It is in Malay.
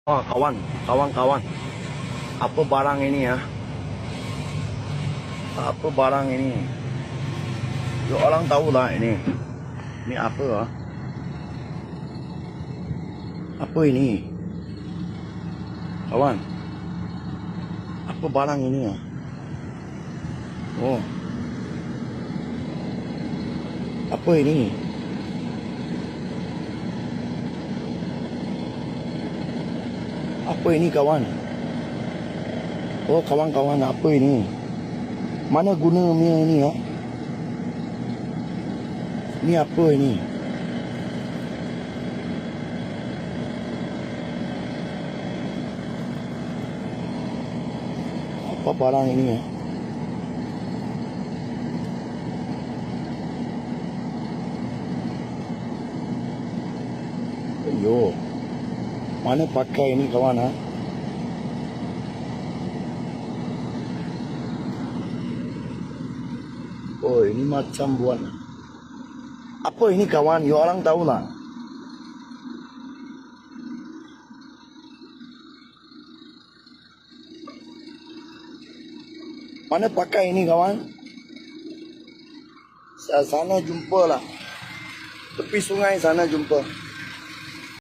Oh, kawan. Apa barang ini ya? Apa barang ini? Ya orang tahu lah ini. Ini apa ya? Apa ini? Kawan. Apa barang ini ya? Oh. Apa ini? Apa ini kawan? Oh kawan-kawan, apa ini? Mana gunanya ini ya? Ini apa ini? Apa barang ini ya? Yo, mana pakai ini kawan ha? Oh ini macam buat apa ini kawan? Ya orang tahu lah. Mana pakai ini kawan? Sana jumpa lah. Tepi sungai sana jumpa.